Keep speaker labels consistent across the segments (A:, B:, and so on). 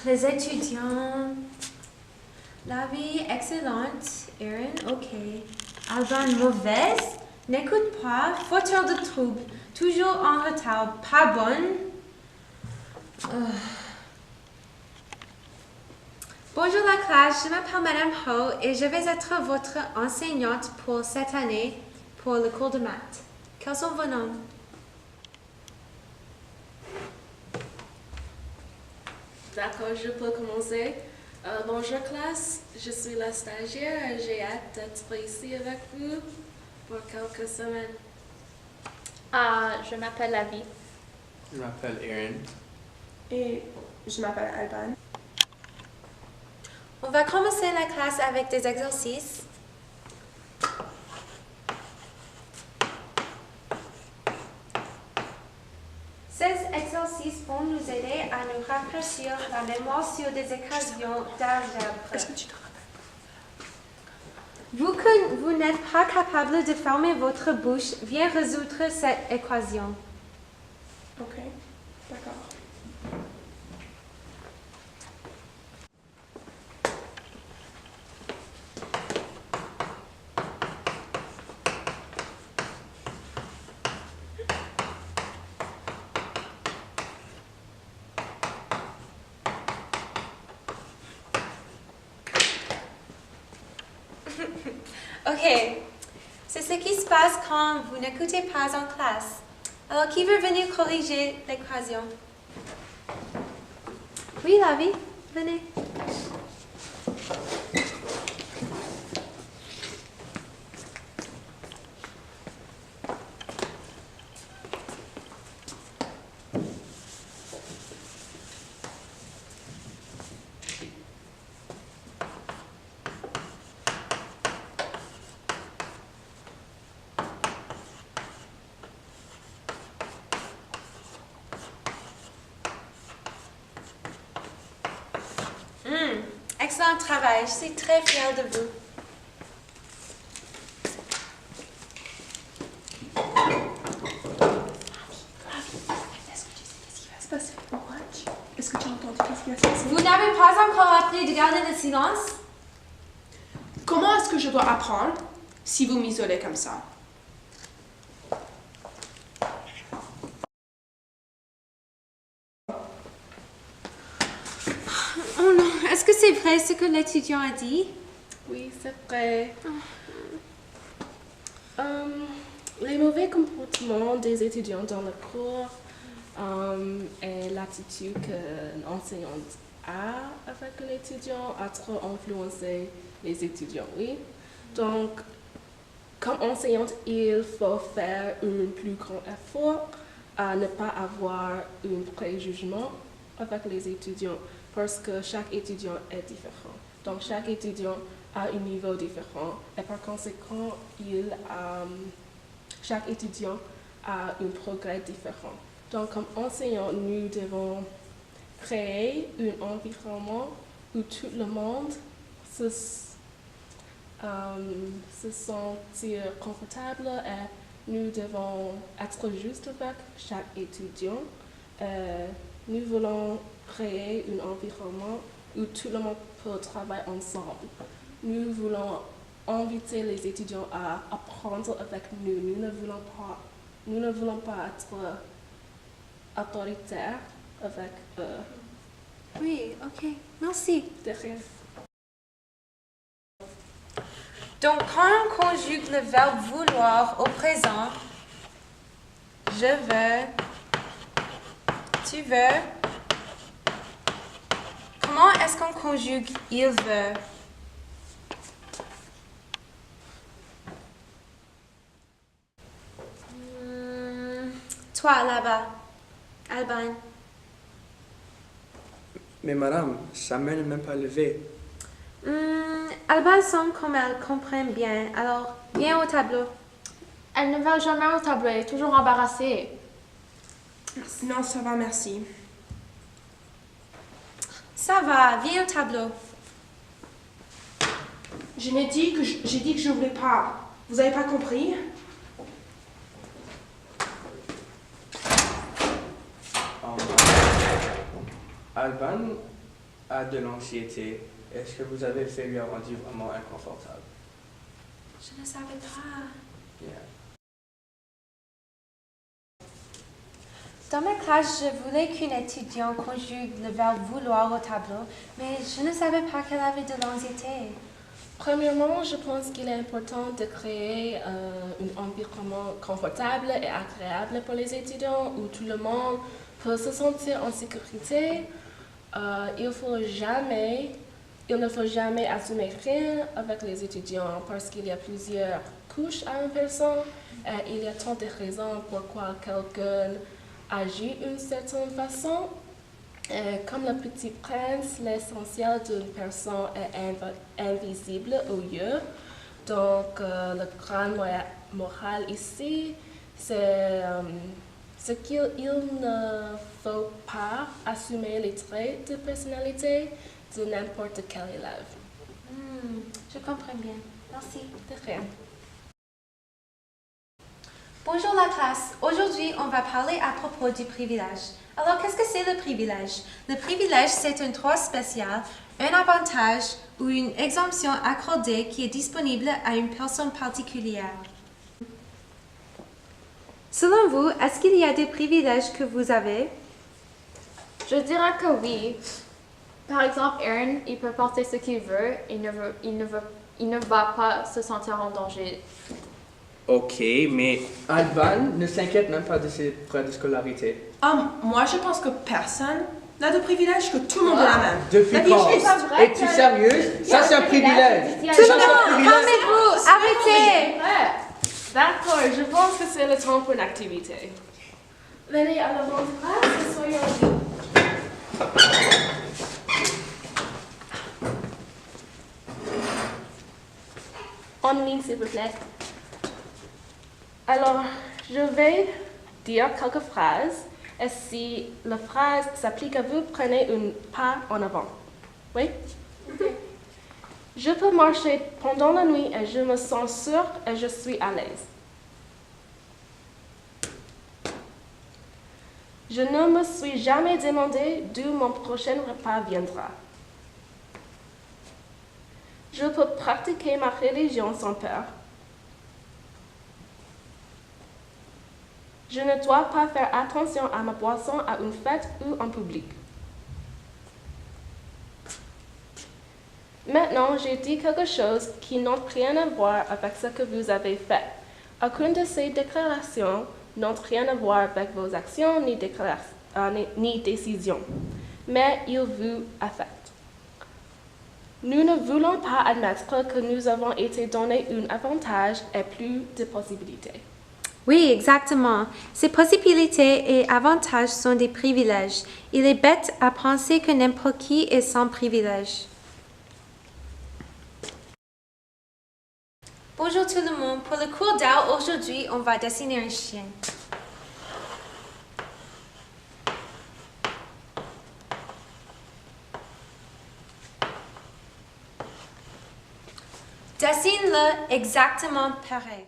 A: Les étudiants. La vie excellente. Erin, ok. Alban, mauvaise. N'écoute pas. Fauteur de trouble. Toujours en retard. Pas bonne. Bonjour la classe, je m'appelle Madame Ho et je vais être votre enseignante pour cette année pour le cours de maths. Quels sont vos noms?
B: D'accord, je peux commencer. Bonjour classe, je suis la stagiaire et j'ai hâte d'être ici avec vous pour quelques semaines.
C: Je m'appelle Lavi.
D: Je m'appelle Erin.
E: Et je m'appelle Alban.
A: On va commencer la classe avec des exercices. Ces exercices vont nous aider à nous rafraîchir la mémoire sur des équations d'algèbre.
E: Est-ce que tu te rappelles?
A: Vu que vous n'êtes pas capable de fermer votre bouche, viens résoudre cette équation.
E: Ok, d'accord.
A: Ok, c'est ce qui se passe quand vous n'écoutez pas en classe. Alors, qui veut venir corriger l'équation? Oui, Lavi, venez. Excellent travail, je suis très fière de vous.
E: Est-ce que tu sais qu'est-ce qui va se passer au match? Est-ce que tu as entendu qu'est-ce qui va se passer?
A: Vous n'avez pas encore appris de garder le silence?
E: Comment est-ce que je dois apprendre si vous m'isolez comme ça?
A: Oh non, est-ce que c'est vrai ce que l'étudiant a dit?
B: Oui, c'est vrai. Les mauvais comportements des étudiants dans le cours et l'attitude que l'enseignante a avec l'étudiant a trop influencé les étudiants, oui. Donc, comme enseignante, il faut faire un plus grand effort à ne pas avoir un préjugement avec les étudiants parce que chaque étudiant est différent. Donc, chaque étudiant a un niveau différent et par conséquent, chaque étudiant a un progrès différent. Donc, comme enseignant, nous devons créer un environnement où tout le monde se sentir confortable et nous devons être juste avec chaque étudiant. Nous voulons créer un environnement où tout le monde peut travailler ensemble. Nous voulons inviter les étudiants à apprendre avec nous. Nous ne voulons pas être autoritaires avec eux.
A: Oui, ok, merci.
B: De rien.
A: Donc, quand on conjugue le verbe vouloir au présent, je veux, tu veux, comment est-ce qu'on conjugue il veut? Toi, là-bas, Alban.
D: Mais madame, sa main n'est même pas levée.
A: Alban semble comme elle comprend bien, alors viens au tableau.
C: Elle ne va jamais au tableau, elle est toujours embarrassée.
E: Non, ça va, merci.
A: Ça va, viens au tableau.
E: J'ai dit que je voulais pas. Vous avez pas compris?
D: Alban, a de l'anxiété. Est-ce que vous avez fait lui rendu vraiment inconfortable?
A: Je ne savais pas.
D: Yeah.
A: Dans ma classe, je voulais qu'une étudiante conjugue le verbe vouloir au tableau, mais je ne savais pas qu'elle avait de l'anxiété.
B: Premièrement, je pense qu'il est important de créer un environnement confortable et agréable pour les étudiants où tout le monde peut se sentir en sécurité. Il ne faut jamais assumer rien avec les étudiants parce qu'il y a plusieurs couches à une personne et il y a tant de raisons pourquoi quelqu'un agit d'une certaine façon. Comme le petit prince, l'essentiel d'une personne est invisible aux yeux. Donc, le grand moral ici, c'est qu'il ne faut pas assumer les traits de personnalité de n'importe quel élève.
A: Je comprends bien. Merci.
B: De rien.
A: Bonjour la classe. Aujourd'hui, on va parler à propos du privilège. Alors, qu'est-ce que c'est le privilège? Le privilège, c'est un droit spécial, un avantage ou une exemption accordée qui est disponible à une personne particulière. Selon vous, est-ce qu'il y a des privilèges que vous avez?
C: Je dirais que oui. Par exemple, Aaron, il peut porter ce qu'il veut, il ne va pas se sentir en danger.
D: Ok, mais Alban ne s'inquiète même pas de ses frais de scolarité.
E: Moi, je pense que personne n'a de privilège, que tout le monde a la même.
D: Depuis
E: La
D: quand?
E: vie, c'est vrai
D: Es-tu sérieuse? Ça, c'est un privilège.
A: Tout le monde, calmez-vous, arrêtez!
B: D'accord, je pense que c'est le temps pour une activité. Venez à l'avant de classe et soyons en ligne, s'il vous plaît. Alors, je vais dire quelques phrases et si la phrase s'applique à vous, prenez un pas en avant. Oui? Je peux marcher pendant la nuit et je me sens sûre et je suis à l'aise. Je ne me suis jamais demandé d'où mon prochain repas viendra. Je peux pratiquer ma religion sans peur. Je ne dois pas faire attention à ma boisson à une fête ou en public. Maintenant, j'ai dit quelque chose qui n'a rien à voir avec ce que vous avez fait. Aucune de ces déclarations n'a rien à voir avec vos actions ni décisions, mais ils vous affectent. Nous ne voulons pas admettre que nous avons été donnés un avantage et plus de possibilités.
A: Oui, exactement. Ces possibilités et avantages sont des privilèges. Il est bête à penser que n'importe qui est sans privilège. Bonjour tout le monde. Pour le cours d'art, aujourd'hui, on va dessiner un chien. Dessine-le exactement pareil.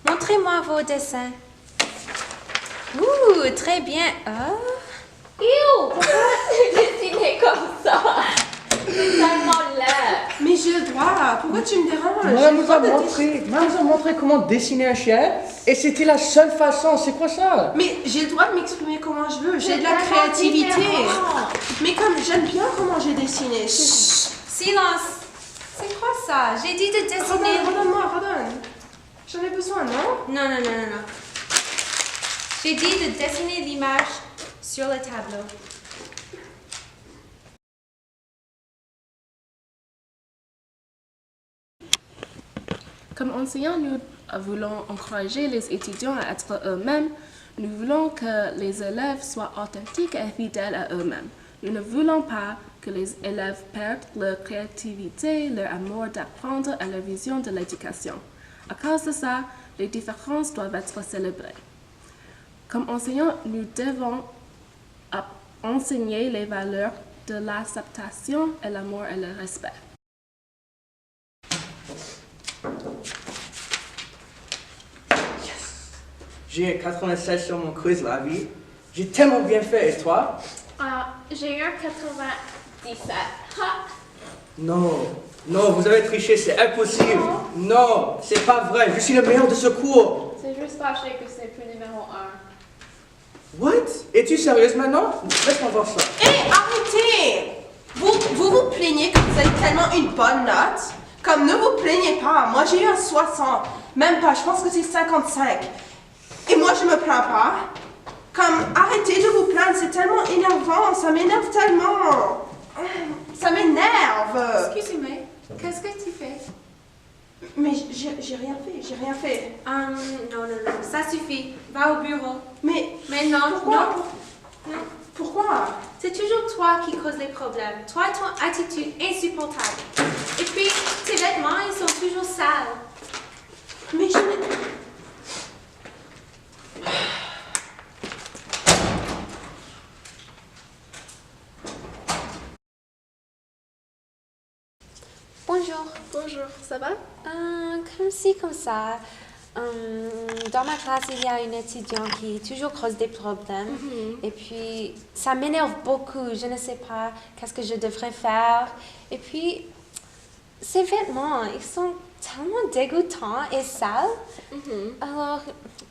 A: Montrez-moi vos dessins. Ouh, très bien. Oh.
C: Pourquoi tu dessines comme ça? C'est tellement laid.
E: Mais j'ai le droit. Pourquoi tu me déranges?
D: Maman nous a montré comment dessiner un chien et c'était la seule façon. C'est quoi ça?
E: Mais j'ai le droit de m'exprimer comment je veux. J'ai de la
C: tellement
E: créativité.
C: différent.
E: Mais comme j'aime bien comment j'ai dessiné.
A: Silence. C'est quoi ça? J'ai dit de dessiner.
E: Redonne-moi, redonne. J'en ai besoin, non?
A: Non. J'ai dit de dessiner l'image sur le tableau.
B: Comme enseignants, nous voulons encourager les étudiants à être eux-mêmes. Nous voulons que les élèves soient authentiques et fidèles à eux-mêmes. Nous ne voulons pas que les élèves perdent leur créativité, leur amour d'apprendre et leur vision de l'éducation. À cause de ça, les différences doivent être célébrées. Comme enseignants, nous devons enseigner les valeurs de l'acceptation et l'amour et le respect.
D: J'ai eu 96 sur mon quiz, la vie. J'ai tellement bien fait, et toi?
C: J'ai eu un 97.
D: Non, non, vous avez triché, c'est impossible. Non, c'est pas vrai, je suis le meilleur de ce cours.
C: C'est juste fâché que c'est plus numéro 1.
D: What? Es-tu sérieuse maintenant? Laisse-moi voir ça.
E: Hé, arrêtez! Vous plaignez que vous avez tellement une bonne note? Comme, ne vous plaignez pas. Moi, j'ai eu un 60. Même pas, je pense que c'est 55. Et moi, je me plains pas. Comme, arrêtez de vous plaindre, c'est tellement énervant. Ça m'énerve tellement. Ça m'énerve.
A: Excusez-moi, qu'est-ce que tu fais?
E: Mais j'ai rien fait.
A: Non, ça suffit. Va au bureau.
E: Mais
A: Non,
E: pourquoi?
A: non.
E: Pourquoi?
A: C'est toujours toi qui causes les problèmes. Toi et ton attitude insupportable. Et puis, tes vêtements, ils sont toujours sales.
E: Mais je n'ai...
A: Bonjour.
B: Bonjour, ça va?
A: Comme ci, comme ça. Dans ma classe, il y a une étudiante qui toujours cause des problèmes. Et puis, ça m'énerve beaucoup. Je ne sais pas qu'est-ce que je devrais faire. Et puis, ses vêtements, ils sont tellement dégoûtants et sales. Alors,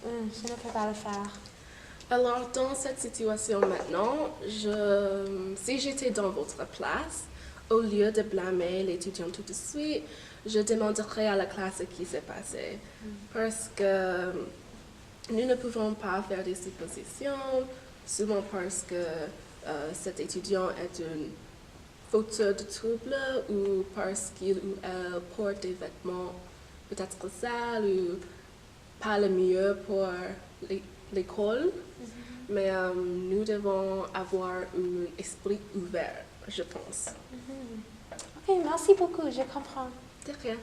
A: je ne peux pas le faire.
B: Alors, dans cette situation maintenant, si j'étais dans votre place, au lieu de blâmer l'étudiant tout de suite, je demanderais à la classe ce qui s'est passé. Parce que nous ne pouvons pas faire des suppositions, souvent parce que cet étudiant est un fauteur de troubles ou parce qu'il ou elle porte des vêtements peut-être sales ou pas le mieux pour l'école. Mais nous devons avoir un esprit ouvert, je pense.
A: Ok, merci beaucoup, je comprends.
B: De rien.